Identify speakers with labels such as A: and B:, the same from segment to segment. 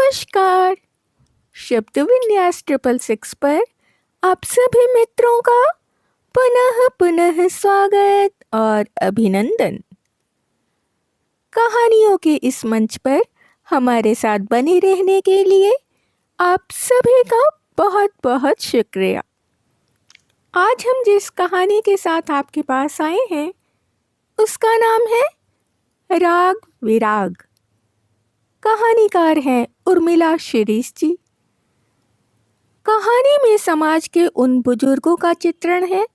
A: नमस्कार। शब्द विन्यास 666 पर आप सभी मित्रों का पुनः पुनः स्वागत और अभिनंदन। कहानियों के इस मंच पर हमारे साथ बने रहने के लिए आप सभी का बहुत बहुत शुक्रिया। आज हम जिस कहानी के साथ आपके पास आए हैं उसका नाम है राग विराग। कहानीकार हैं उर्मिला शिरीष जी। कहानी में समाज के उन बुजुर्गों का चित्रण है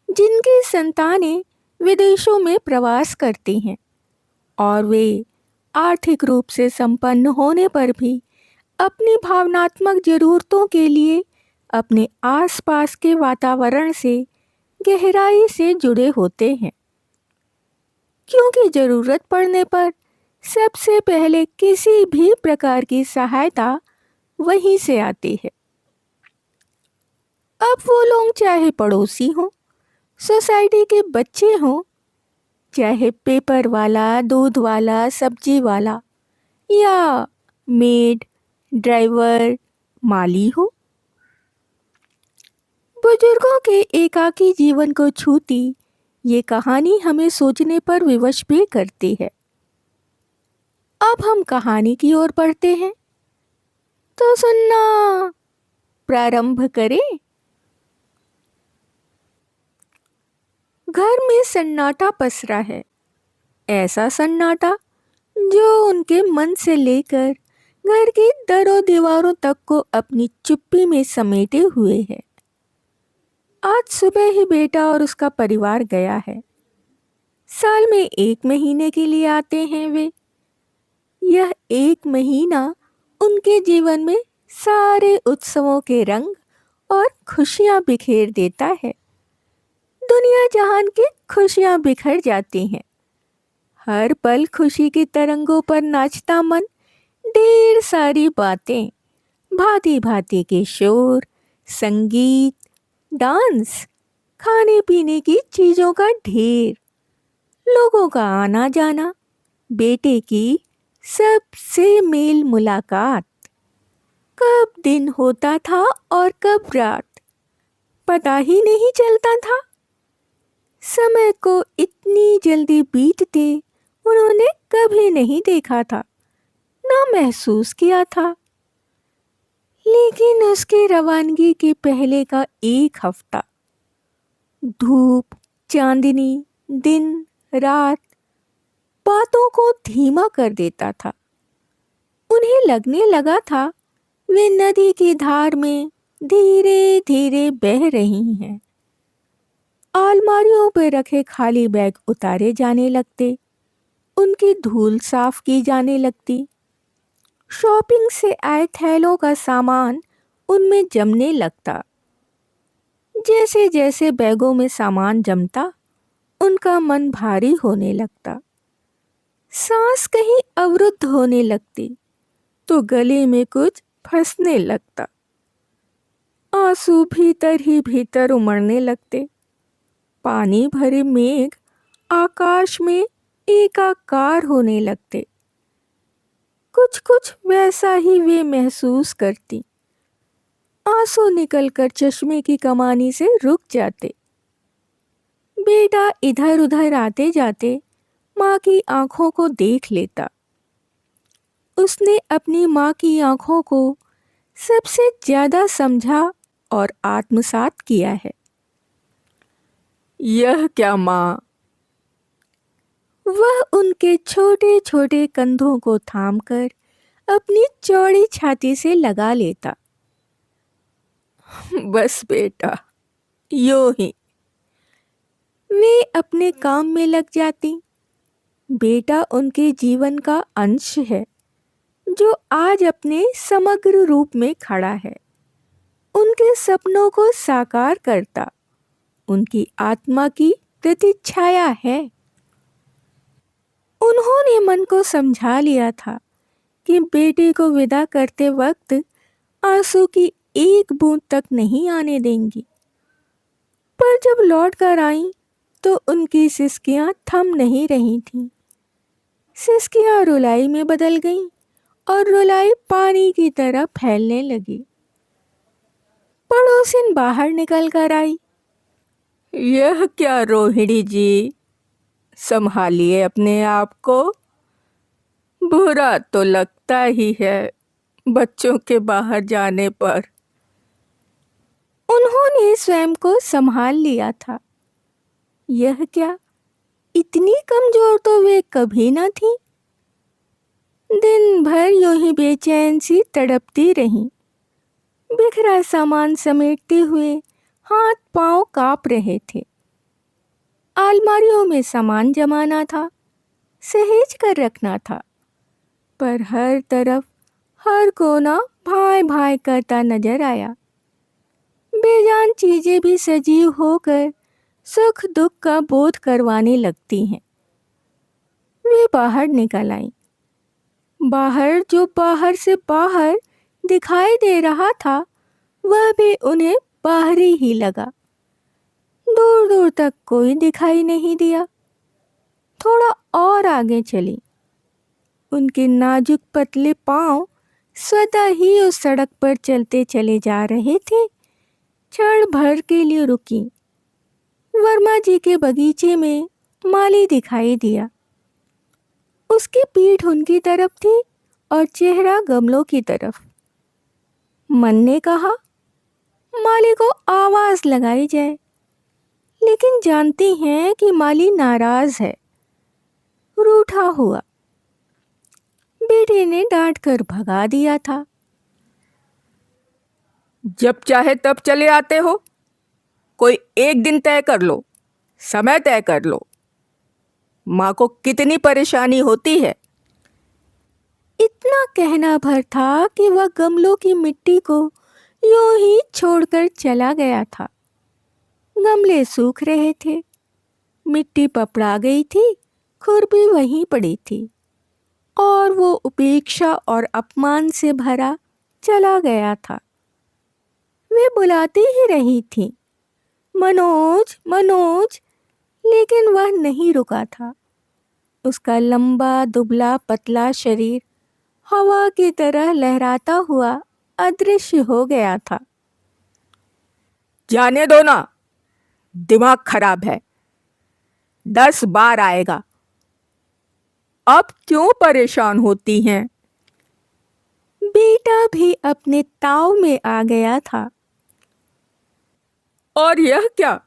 A: जिनकी संतानें विदेशों में प्रवास करती हैं और वे आर्थिक रूप से संपन्न होने पर भी अपनी भावनात्मक ज़रूरतों के लिए अपने आसपास के वातावरण से गहराई से जुड़े होते हैं, क्योंकि ज़रूरत पड़ने पर सबसे पहले किसी भी प्रकार की सहायता वहीं से आती है। अब वो लोग चाहे पड़ोसी हों, सोसाइटी के बच्चे हों, चाहे पेपर वाला, दूध वाला, सब्जी वाला या मेड, ड्राइवर, माली हो, बुजुर्गों के एकाकी जीवन को छूती ये कहानी हमें सोचने पर विवश भी करती है। अब हम कहानी की ओर बढ़ते हैं, तो सुनना प्रारंभ करें। घर में सन्नाटा पसरा है, ऐसा सन्नाटा जो उनके मन से लेकर घर की दरों दीवारों तक को अपनी चुप्पी में समेटे हुए है। आज सुबह ही बेटा और उसका परिवार गया है। साल में 1 महीने के लिए आते हैं वे। यह 1 महीना उनके जीवन में सारे उत्सवों के रंग और खुशियां बिखेर देता है। दुनिया जहान की खुशियां बिखर जाती हैं। हर पल खुशी की तरंगों पर नाचता मन, ढेर सारी बातें, भांति भांति के शोर, संगीत, डांस, खाने पीने की चीज़ों का ढेर, लोगों का आना जाना, बेटे की सबसे मेल मुलाकात। कब दिन होता था और कब रात, पता ही नहीं चलता था। समय को इतनी जल्दी बीतते उन्होंने कभी नहीं देखा था, ना महसूस किया था। लेकिन उसके रवानगी के पहले का 1 हफ्ता, धूप, चांदनी, दिन, रात बातों को धीमा कर देता था। उन्हें लगने लगा था वे नदी की धार में धीरे धीरे बह रही हैं। अलमारियों पर रखे खाली बैग उतारे जाने लगते, उनकी धूल साफ की जाने लगती। शॉपिंग से आए थैलों का सामान उनमें जमने लगता। जैसे जैसे बैगों में सामान जमता, उनका मन भारी होने लगता। सांस कहीं अवरुद्ध होने लगती तो गले में कुछ फंसने लगता। आंसू भीतर ही भीतर उमड़ने लगते। पानी भरे मेघ आकाश में एकाकार होने लगते। कुछ कुछ वैसा ही वे महसूस करती। आंसू निकलकर चश्मे की कमानी से रुक जाते। बेटा इधर उधर आते जाते माँ की आंखों को देख लेता। उसने अपनी माँ की आंखों को सबसे ज्यादा समझा और आत्मसात किया है। यह क्या माँ? वह उनके छोटे छोटे कंधों को थामकर अपनी चौड़ी छाती से लगा लेता। बस बेटा, यूं ही। वे अपने काम में लग जाती। बेटा उनके जीवन का अंश है जो आज अपने समग्र रूप में खड़ा है। उनके सपनों को साकार करता उनकी आत्मा की प्रतिच्छाया है। उन्होंने मन को समझा लिया था कि बेटे को विदा करते वक्त आंसू की 1 बूंद तक नहीं आने देंगी। पर जब लौट कर आई तो उनकी सिसकियां थम नहीं रही थीं। सिसकियां रुलाई में बदल गईं और रुलाई पानी की तरह फैलने लगी। पड़ोसिन बाहर निकल कर आई। यह क्या रोहिणी जी, संभालिए अपने आप को, बुरा तो लगता ही है बच्चों के बाहर जाने पर। उन्होंने स्वयं को संभाल लिया था। यह क्या, इतनी कमजोर तो वे कभी न थी। दिन भर यूं ही बेचैन सी तड़पती रहीं। बिखरा सामान समेटते हुए हाथ पांव कांप रहे थे। अलमारियों में सामान जमाना था, सहेज कर रखना था, पर हर तरफ हर कोना भाई भाई करता नजर आया। बेजान चीजें भी सजीव होकर सुख दुख का बोध करवाने लगती हैं। वे बाहर निकल आईं। बाहर जो बाहर से बाहर दिखाई दे रहा था, वह भी उन्हें बाहरी ही लगा। दूर दूर तक कोई दिखाई नहीं दिया। थोड़ा और आगे चली। उनके नाजुक पतले पांव स्वतः ही उस सड़क पर चलते चले जा रहे थे। क्षण भर के लिए रुकी। वर्मा जी के बगीचे में माली दिखाई दिया। उसकी पीठ उनकी तरफ थी और चेहरा गमलों की तरफ। मन ने कहा, माली को आवाज लगाई जाए, लेकिन जानती हैं कि माली नाराज है, रूठा हुआ। बेटे ने डांट कर भगा दिया था। जब चाहे तब चले आते हो, कोई एक दिन तय कर लो, समय तय कर लो। माँ को कितनी परेशानी होती है। इतना कहना भर था कि वह गमलों की मिट्टी को यूं ही छोड़कर चला गया था। गमले सूख रहे थे, मिट्टी पपड़ा गई थी, खुरपी वहीं पड़ी थी, और वो उपेक्षा और अपमान से भरा चला गया था। वे बुलाती ही रही थी, मनोज मनोज, लेकिन वह नहीं रुका था। उसका लंबा दुबला पतला शरीर हवा की तरह लहराता हुआ अदृश्य हो गया था। जाने दो ना, दिमाग खराब है, 10 बार आएगा। अब क्यों परेशान होती हैं? बेटा भी अपने ताव में आ गया था। और यह क्या,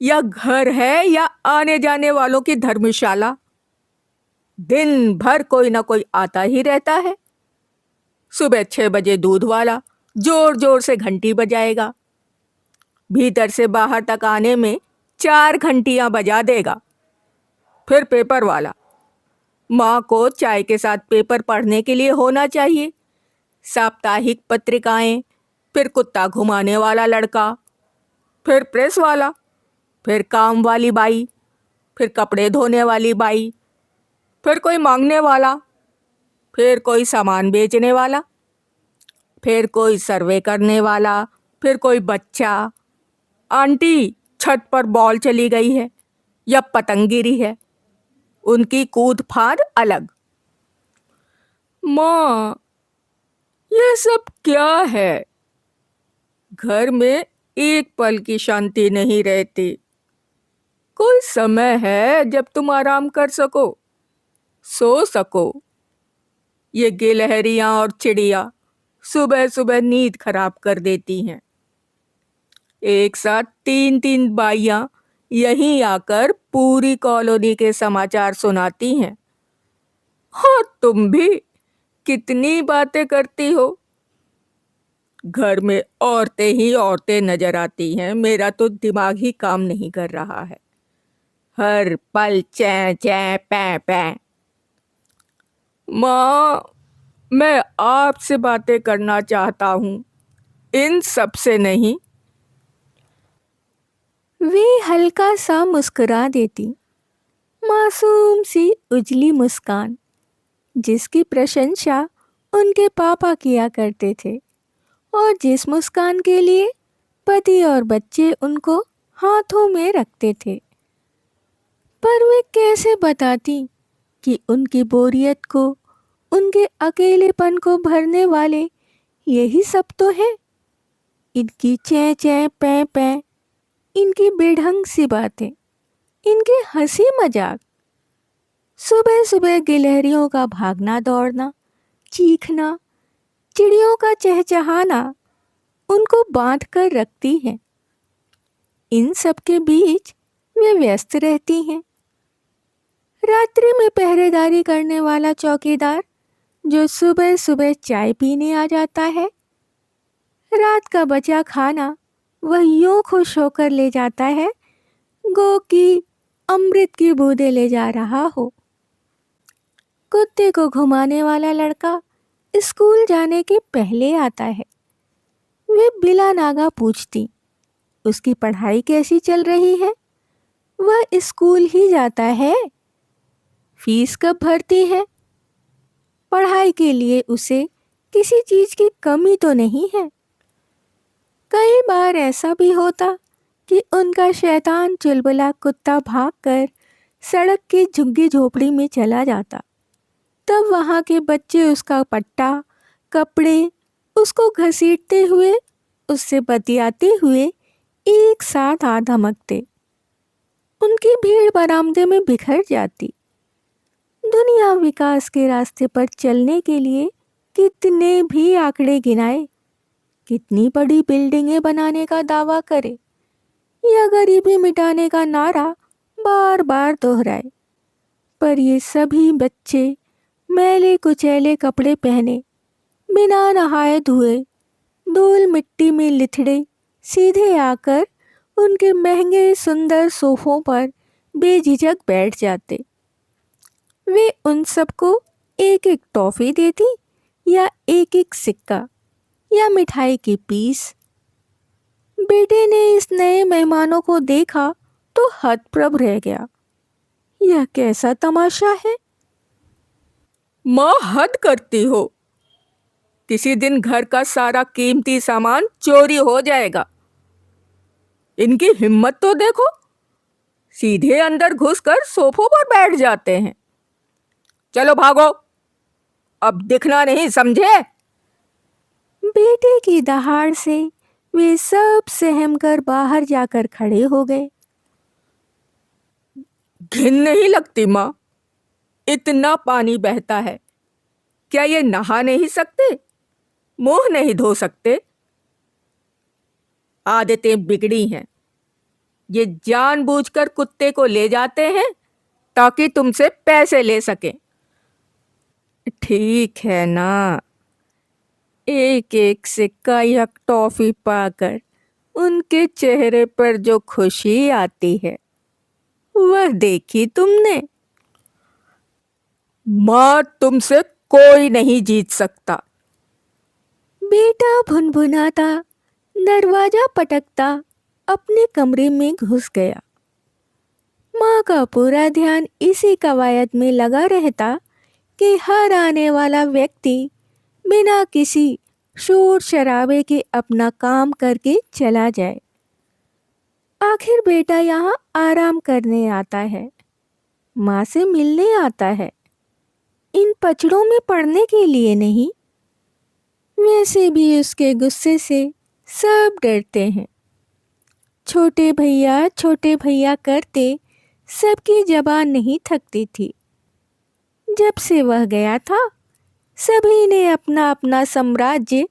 A: यह घर है या आने जाने वालों की धर्मशाला? दिन भर कोई ना कोई आता ही रहता है। सुबह 6 बजे दूध वाला जोर जोर से घंटी बजाएगा, भीतर से बाहर तक आने में 4 घंटियां बजा देगा। फिर पेपर वाला, माँ को चाय के साथ पेपर पढ़ने के लिए होना चाहिए। साप्ताहिक पत्रिकाएं, फिर कुत्ता घुमाने वाला लड़का, फिर प्रेस वाला, फिर काम वाली बाई, फिर कपड़े धोने वाली बाई, फिर कोई मांगने वाला, फिर कोई सामान बेचने वाला, फिर कोई सर्वे करने वाला, फिर कोई बच्चा। आंटी, छत पर बॉल चली गई है या पतंग गिरी है, उनकी कूद फांद अलग। माँ, यह सब क्या है? घर में एक पल की शांति नहीं रहती। कोई समय है जब तुम आराम कर सको, सो सको। ये गिलहरियां और चिड़िया सुबह सुबह नींद खराब कर देती हैं। एक साथ 3-3 बाइयां यहीं आकर पूरी कॉलोनी के समाचार सुनाती हैं। हाँ, तुम भी कितनी बातें करती हो। घर में औरतें ही औरतें नजर आती हैं। मेरा तो दिमाग ही काम नहीं कर रहा है। हर पल चैं चैं पैं पैं। माँ, मैं आपसे बातें करना चाहता हूँ, इन सब से नहीं। वे हल्का सा मुस्कुरा देती, मासूम सी उजली मुस्कान, जिसकी प्रशंसा उनके पापा किया करते थे और जिस मुस्कान के लिए पति और बच्चे उनको हाथों में रखते थे। पर वे कैसे बताती कि उनकी बोरियत को उनके अकेलेपन को भरने वाले यही सब तो है। इनकी चैं चैं पैं पैं, इनकी बेढंग सी बातें, इनके हंसी मजाक, सुबह सुबह गिलहरियों का भागना दौड़ना, चीखना, चिड़ियों का चहचहाना उनको बांध कर रखती है। इन सब के बीच वे व्यस्त रहती हैं। रात्रि में पहरेदारी करने वाला चौकीदार जो सुबह सुबह चाय पीने आ जाता है, रात का बचा खाना वह यूं खुश होकर ले जाता है गो कि अमृत की बूंदें ले जा रहा हो। कुत्ते को घुमाने वाला लड़का स्कूल जाने के पहले आता है। वे बिला नागा पूछती, उसकी पढ़ाई कैसी चल रही है? वह स्कूल ही जाता है? फीस कब भरती है? पढ़ाई के लिए उसे किसी चीज की कमी तो नहीं है? कई बार ऐसा भी होता कि उनका शैतान चुलबुला कुत्ता भागकर सड़क की झुग्गी झोपड़ी में चला जाता। तब वहाँ के बच्चे उसका पट्टा, कपड़े उसको घसीटते हुए, उससे बतियाते हुए एक साथ आ धमकते। उनकी भीड़ बरामदे में बिखर जाती। दुनिया विकास के रास्ते पर चलने के लिए कितने भी आंकड़े गिनाए, कितनी बड़ी बिल्डिंगें बनाने का दावा करे या गरीबी मिटाने का नारा बार बार दोहराए, पर ये सभी बच्चे मैले कुचैले कपड़े पहने, बिना नहाए धोए, धूल मिट्टी में लिथड़े सीधे आकर उनके महंगे सुंदर सोफों पर बेझिझक बैठ जाते। वे उन सबको एक एक टॉफी देती या एक एक सिक्का या मिठाई की पीस। बेटे ने इस नए मेहमानों को देखा तो हतप्रभ रह गया। यह कैसा तमाशा है?
B: माँ, हद करती हो। किसी दिन घर का सारा कीमती सामान चोरी हो जाएगा। इनकी हिम्मत तो देखो, सीधे अंदर घुसकर सोफों पर बैठ जाते हैं। चलो भागो, अब दिखना नहीं, समझे?
A: बेटे की दहाड़ से वे सब सहम कर बाहर जाकर खड़े हो गए।
B: घिन नहीं लगती माँ? इतना पानी बहता है, क्या ये नहा नहीं सकते? मुंह नहीं धो सकते? आदतें बिगड़ी हैं। ये जानबूझकर कुत्ते को ले जाते हैं ताकि तुमसे पैसे ले सकें।
A: ठीक है ना, एक एक सिक्का या टॉफी पाकर उनके चेहरे पर जो खुशी आती है वह देखी तुमने?
B: माँ, तुमसे कोई नहीं जीत सकता।
A: बेटा भुनभुनाता, दरवाजा पटकता अपने कमरे में घुस गया। माँ का पूरा ध्यान इसी कवायद में लगा रहता कि हर आने वाला व्यक्ति बिना किसी शोर शराबे के अपना काम करके चला जाए। आखिर बेटा यहाँ आराम करने आता है, माँ से मिलने आता है, इन पचड़ों में पड़ने के लिए नहीं। वैसे भी उसके गुस्से से सब डरते हैं। छोटे भैया करते सबकी जबान नहीं थकती थी। जब से वह गया था, सभी ने अपना अपना साम्राज्य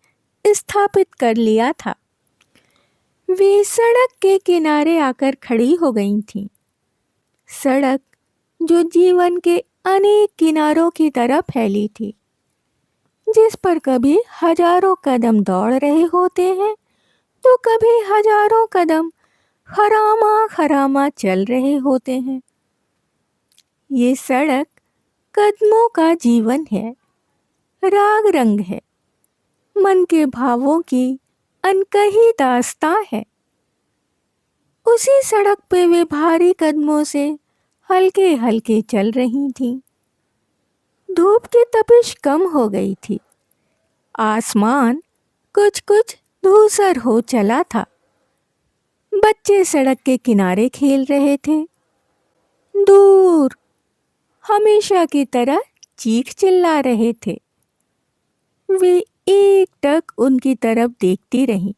A: स्थापित कर लिया था। वे सड़क के किनारे आकर खड़ी हो गई थीं। सड़क जो जीवन के अनेक किनारों की तरह फैली थी, जिस पर कभी हजारों कदम दौड़ रहे होते हैं तो कभी हजारों कदम खरामा खरामा चल रहे होते हैं। ये सड़क कदमों का जीवन है, राग रंग है, मन के भावों की अनकही दास्तां है। उसी सड़क पे वे भारी कदमों से हल्के हल्के चल रही थीं। धूप की तपिश कम हो गई थी। आसमान कुछ कुछ धूसर हो चला था। बच्चे सड़क के किनारे खेल रहे थे। दूर हमेशा की तरह चीख चिल्ला रहे थे। वे एकटक उनकी तरफ देखती रहीं।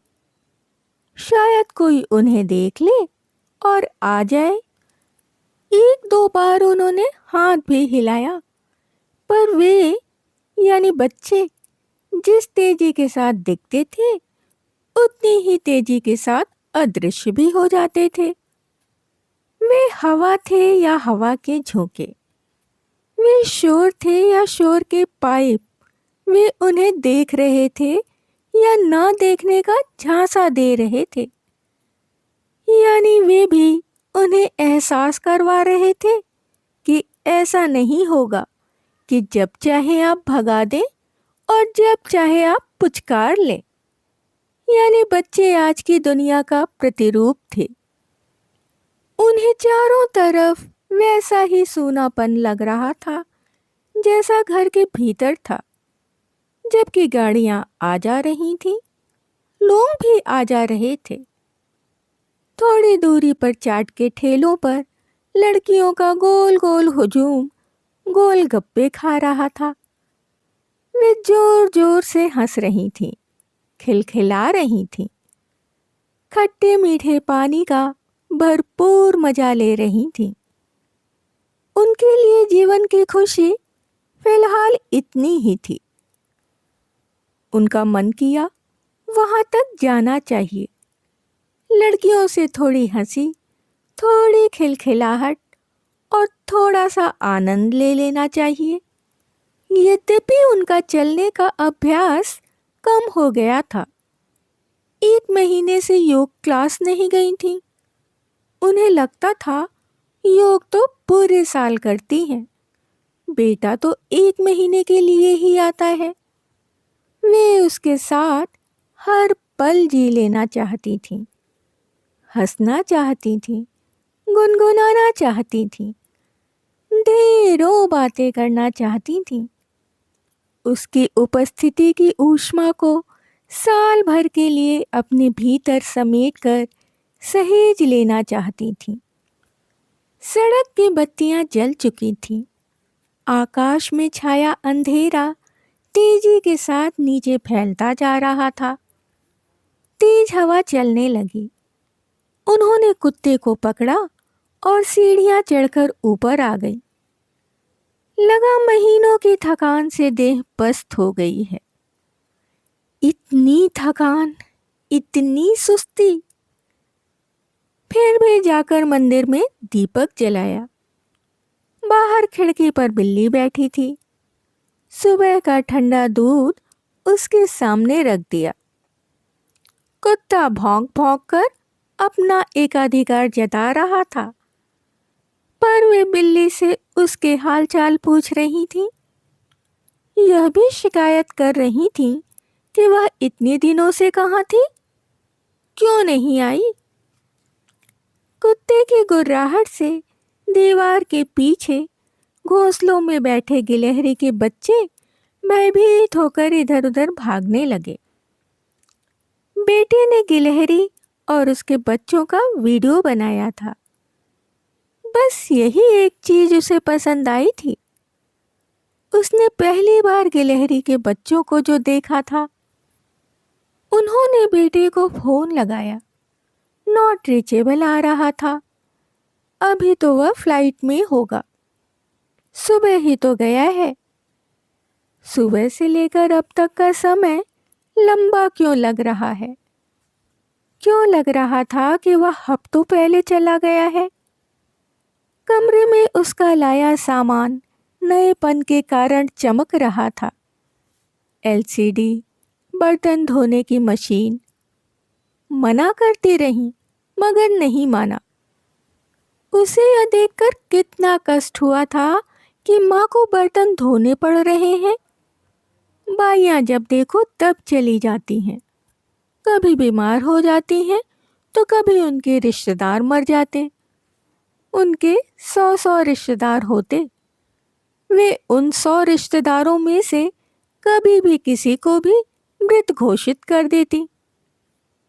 A: शायद कोई उन्हें देख ले और आ जाए। एक दो बार उन्होंने हाथ भी हिलाया, पर वे यानी बच्चे जिस तेजी के साथ दिखते थे उतनी ही तेजी के साथ अदृश्य भी हो जाते थे। वे हवा थे या हवा के झोंके, वे शोर थे या शोर के पाइप, वे उन्हें देख रहे थे या ना देखने का झांसा दे रहे थे। यानी वे भी उन्हें एहसास करवा रहे थे कि ऐसा नहीं होगा कि जब चाहे आप भगा दें और जब चाहे आप पुचकार लें। यानी बच्चे आज की दुनिया का प्रतिरूप थे। उन्हें चारों तरफ वैसा ही सूनापन लग रहा था जैसा घर के भीतर था। जबकि गाड़ियां आ जा रही थीं, लोग भी आ जा रहे थे। थोड़ी दूरी पर चाट के ठेलों पर लड़कियों का गोल गोल हुजूम गोलगप्पे खा रहा था। वे जोर जोर से हंस रही थीं, खिलखिला रही थीं, खट्टे मीठे पानी का भरपूर मजा ले रही थीं। उनके लिए जीवन की खुशी फिलहाल इतनी ही थी। उनका मन किया वहां तक जाना चाहिए, लड़कियों से थोड़ी हंसी, थोड़ी खिलखिलाहट और थोड़ा सा आनंद ले लेना चाहिए। यद्यपि उनका चलने का अभ्यास कम हो गया था। 1 महीने से योग क्लास नहीं गई थी। उन्हें लगता था योग तो पूरे साल करती हैं, बेटा तो 1 महीने के लिए ही आता है। वे उसके साथ हर पल जी लेना चाहती थीं, हंसना चाहती थीं, गुनगुनाना चाहती थीं, ढेरों बातें करना चाहती थीं। उसकी उपस्थिति की ऊष्मा को साल भर के लिए अपने भीतर समेटकर सहेज लेना चाहती थीं। सड़क की बत्तियां जल चुकी थीं। आकाश में छाया अंधेरा तेजी के साथ नीचे फैलता जा रहा था। तेज हवा चलने लगी। उन्होंने कुत्ते को पकड़ा और सीढ़ियां चढ़कर ऊपर आ गई। लगा महीनों की थकान से देह पस्त हो गई है। इतनी थकान, इतनी सुस्ती। फिर भी जाकर मंदिर में दीपक जलाया। बाहर खिड़की पर बिल्ली बैठी थी। सुबह का ठंडा दूध उसके सामने रख दिया। कुत्ता भौंक भौंक कर अपना एकाधिकार जता रहा था, पर वे बिल्ली से उसके हालचाल पूछ रही थी। यह भी शिकायत कर रही थी कि वह इतने दिनों से कहाँ थी, क्यों नहीं आई। कुत्ते की गुर्राहट से दीवार के पीछे घोंसलों में बैठे गिलहरी के बच्चे भयभीत होकर इधर उधर भागने लगे। बेटे ने गिलहरी और उसके बच्चों का वीडियो बनाया था। बस यही एक चीज उसे पसंद आई थी। उसने पहली बार गिलहरी के बच्चों को जो देखा था। उन्होंने बेटे को फोन लगाया। नॉट रीचेबल आ रहा था। अभी तो वह फ्लाइट में होगा। सुबह ही तो गया है। सुबह से लेकर अब तक का समय लंबा क्यों लग रहा है? क्यों लग रहा था कि वह हफ्तों पहले चला गया है? कमरे में उसका लाया सामान नएपन के कारण चमक रहा था। एलसीडी, बर्तन धोने की मशीन। मना करती रही मगर नहीं माना। उसे यह देखकर कितना कष्ट हुआ था कि माँ को बर्तन धोने पड़ रहे हैं। बाइयाँ जब देखो तब चली जाती हैं। कभी बीमार हो जाती हैं तो कभी उनके रिश्तेदार मर जाते। उनके 100 रिश्तेदार होते। वे उन 100 रिश्तेदारों में से कभी भी किसी को भी मृत घोषित कर देती।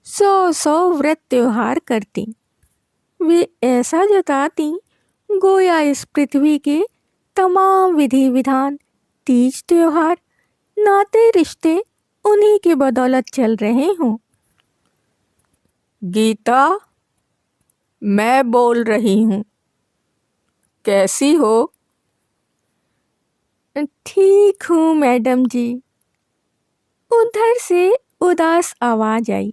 A: 100 व्रत त्योहार करती। वे ऐसा जताती गोया इस पृथ्वी के तमाम विधि विधान तीज त्योहार, नाते रिश्ते उन्हीं की बदौलत चल रहे हों।
B: गीता, मैं बोल रही हूँ। कैसी हो?
A: ठीक हूँ मैडम जी। उधर से उदास आवाज आई।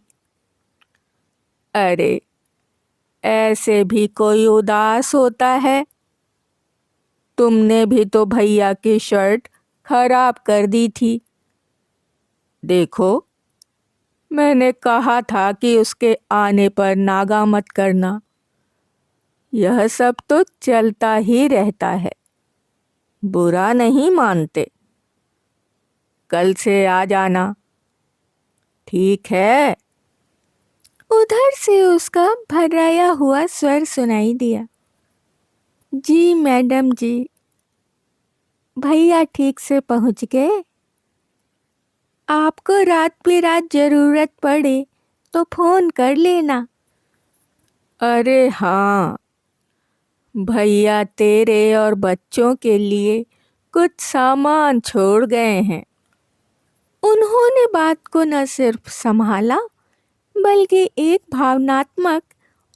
B: अरे, ऐसे भी कोई उदास होता है? तुमने भी तो भैया की शर्ट खराब कर दी थी। देखो, मैंने कहा था कि उसके आने पर नागा मत करना। यह सब तो चलता ही रहता है, बुरा नहीं मानते। कल से आ जाना, ठीक है?
A: उधर से उसका भर्राया हुआ स्वर सुनाई दिया। जी मैडम जी। भैया ठीक से पहुंच गए? आपको रात बेरात जरूरत पड़े तो फोन कर लेना।
B: अरे हाँ, भैया तेरे और बच्चों के लिए कुछ सामान छोड़ गए हैं।
A: उन्होंने बात को न सिर्फ संभाला बल्कि एक भावनात्मक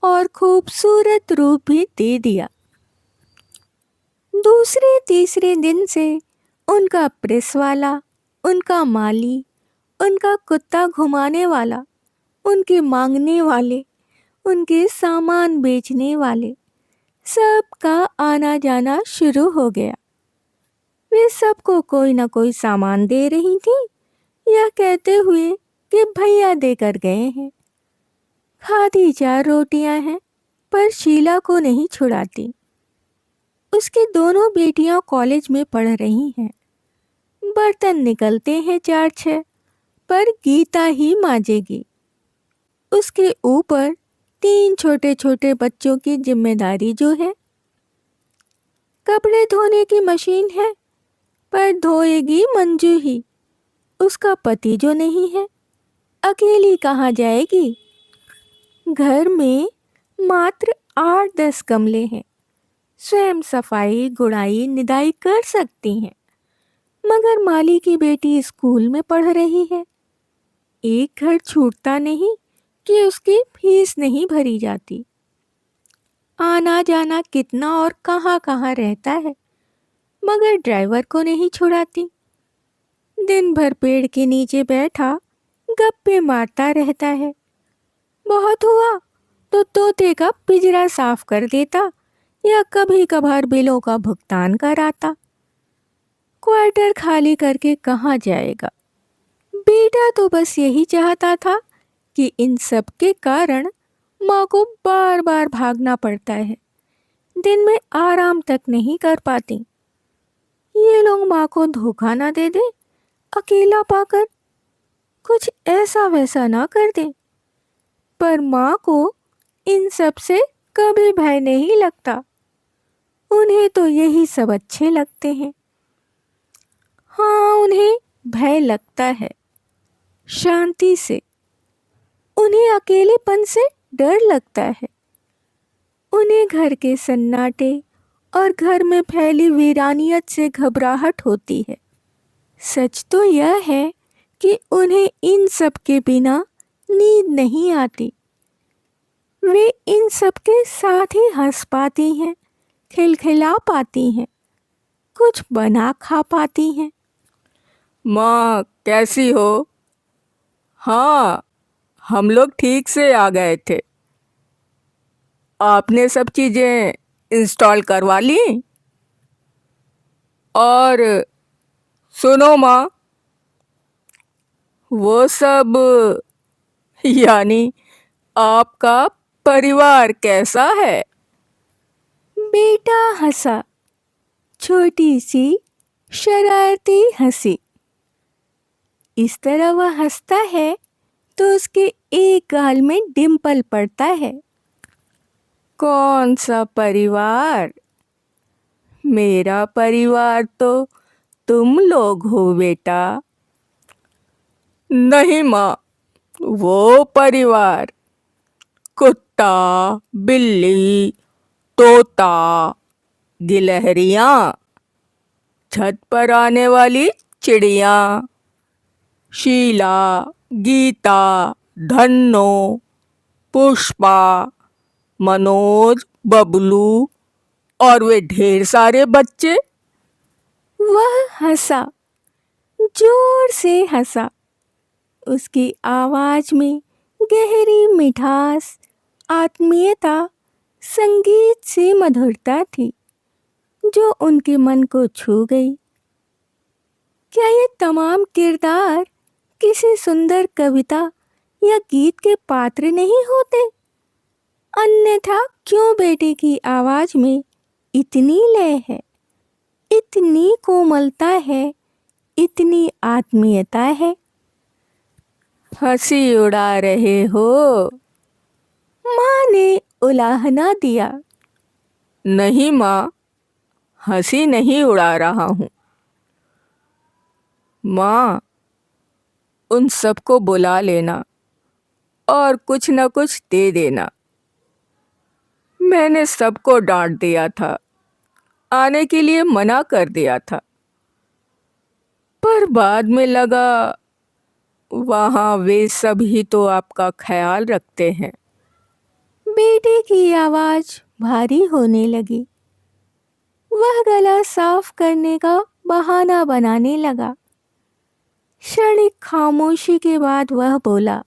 A: और खूबसूरत रूप भी दे दिया। दूसरे तीसरे दिन से उनका प्रेस वाला, उनका माली, उनका कुत्ता घुमाने वाला, उनके मांगने वाले, उनके सामान बेचने वाले, सबका आना जाना शुरू हो गया। वे सबको कोई ना कोई सामान दे रही थी या कहते हुए कि भैया देकर गए हैं। खादी 4 रोटियां हैं पर शीला को नहीं छुड़ाती। उसकी दोनों बेटियां कॉलेज में पढ़ रही हैं। बर्तन निकलते हैं 4-6 पर गीता ही मांजेगी। उसके ऊपर 3 छोटे छोटे बच्चों की जिम्मेदारी जो है। कपड़े धोने की मशीन है पर धोएगी मंजू ही। उसका पति जो नहीं है, अकेली कहाँ जाएगी। घर में मात्र 8-10 गमले हैं। स्वयं सफाई गुड़ाई निदाई कर सकती हैं, मगर माली की बेटी स्कूल में पढ़ रही है। एक घर छूटता नहीं कि उसकी फीस नहीं भरी जाती। आना जाना कितना और कहाँ कहाँ रहता है, मगर ड्राइवर को नहीं छुड़ाती। दिन भर पेड़ के नीचे बैठा गप्पे मारता रहता है। बहुत हुआ तो तोते का पिंजरा साफ कर देता या कभी कभार बिलों का भुगतान कराता। क्वार्टर खाली करके कहाँ जाएगा। बेटा तो बस यही चाहता था कि इन सब के कारण माँ को बार बार भागना पड़ता है। दिन में आराम तक नहीं कर पाती। ये लोग माँ को धोखा ना दे दे, अकेला पाकर कुछ ऐसा वैसा ना कर दे। पर माँ को इन सब से कभी भय नहीं लगता। उन्हें तो यही सब अच्छे लगते हैं। हाँ, उन्हें भय लगता है, शांति से। उन्हें अकेलेपन से डर लगता है। उन्हें घर के सन्नाटे और घर में फैली वीरानियत से घबराहट होती है। सच तो यह है कि उन्हें इन सब के बिना नींद नहीं आती। वे इन सब के साथ ही हंस पाती हैं, खिलखिला पाती हैं, कुछ बना खा पाती हैं।
B: माँ, कैसी हो? हाँ, हम लोग ठीक से आ गए थे। आपने सब चीजें इंस्टॉल करवा ली? और सुनो माँ, वो सब यानी आपका परिवार कैसा है?
A: बेटा हंसा, छोटी सी शरारती हंसी। इस तरह वह हंसता है तो उसके एक गाल में डिंपल पड़ता है।
B: कौन सा परिवार? मेरा परिवार तो तुम लोग हो बेटा। नहीं माँ, वो परिवार कुत्ता, बिल्ली, तोता, गिलहरियाँ, छत पर आने वाली चिड़िया, शीला, गीता, धन्नो, पुष्पा, मनोज, बबलू और वे ढेर सारे बच्चे।
A: वह हंसा, जोर से हंसा। उसकी आवाज में गहरी मिठास, आत्मीयता, संगीत से मधुरता थी जो उनके मन को छू गई। क्या ये तमाम किरदार किसी सुंदर कविता या गीत के पात्र नहीं होते? अन्यथा क्यों बेटे की आवाज में इतनी लय है, इतनी कोमलता है, इतनी आत्मीयता है?
B: हंसी उड़ा रहे हो?
A: माँ ने उलाहना दिया।
B: नहीं माँ, हंसी नहीं उड़ा रहा हूँ। माँ, उन सबको बुला लेना और कुछ न कुछ दे देना। मैंने सबको डांट दिया था, आने के लिए मना कर दिया था, पर बाद में लगा वहाँ वे सभी तो आपका ख्याल रखते हैं।
A: बेटे की आवाज भारी होने लगी। वह गला साफ करने का बहाना बनाने लगा। क्षणिक खामोशी के बाद वह बोला,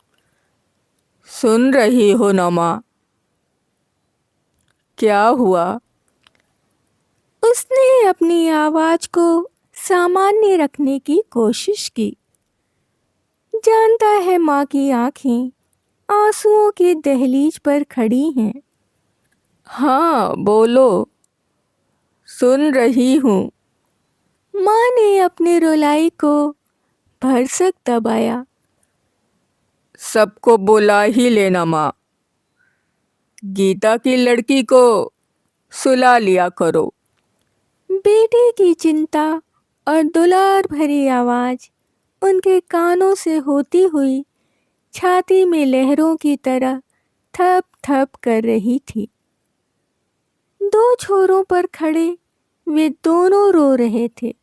B: सुन रही हो ना माँ? क्या हुआ?
A: उसने अपनी आवाज को सामान्य रखने की कोशिश की। जानता है माँ की आंखें आंसुओं की दहलीज पर खड़ी हैं।
B: हाँ बोलो, सुन रही हूँ।
A: माँ ने अपने रुलाई को भरसक दबाया।
B: सबको बुला ही लेना माँ। गीता की लड़की को सुला लिया करो।
A: बेटे की चिंता और दुलार भरी आवाज उनके कानों से होती हुई छाती में लहरों की तरह थप थप कर रही थी। दो छोरों पर खड़े वे दोनों रो रहे थे,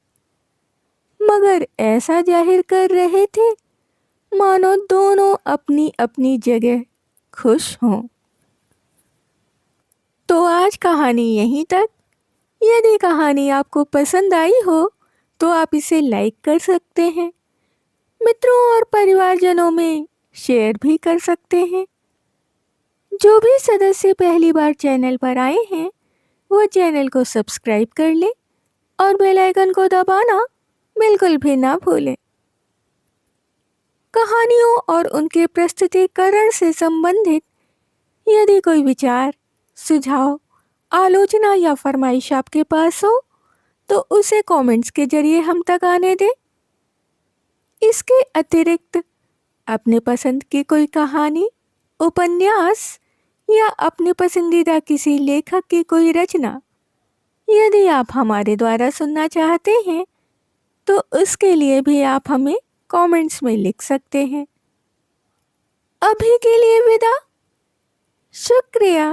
A: मगर ऐसा जाहिर कर रहे थे मानो दोनों अपनी अपनी जगह खुश हों। तो आज कहानी यहीं तक। यदि कहानी आपको पसंद आई हो तो आप इसे लाइक कर सकते हैं, मित्रों और परिवारजनों में शेयर भी कर सकते हैं। जो भी सदस्य पहली बार चैनल पर आए हैं वो चैनल को सब्सक्राइब कर ले और बेल आइकन को दबाना बिल्कुल भी ना भूलें। कहानियों और उनके प्रस्तुतिकरण से संबंधित यदि कोई विचार, सुझाव, आलोचना या फरमाइश आपके पास हो तो उसे कमेंट्स के जरिए हम तक आने दें। इसके अतिरिक्त अपने पसंद की कोई कहानी, उपन्यास या अपने पसंदीदा किसी लेखक की कोई रचना यदि आप हमारे द्वारा सुनना चाहते हैं तो उसके लिए भी आप हमें कमेंट्स में लिख सकते हैं। अभी के लिए विदा। शुक्रिया।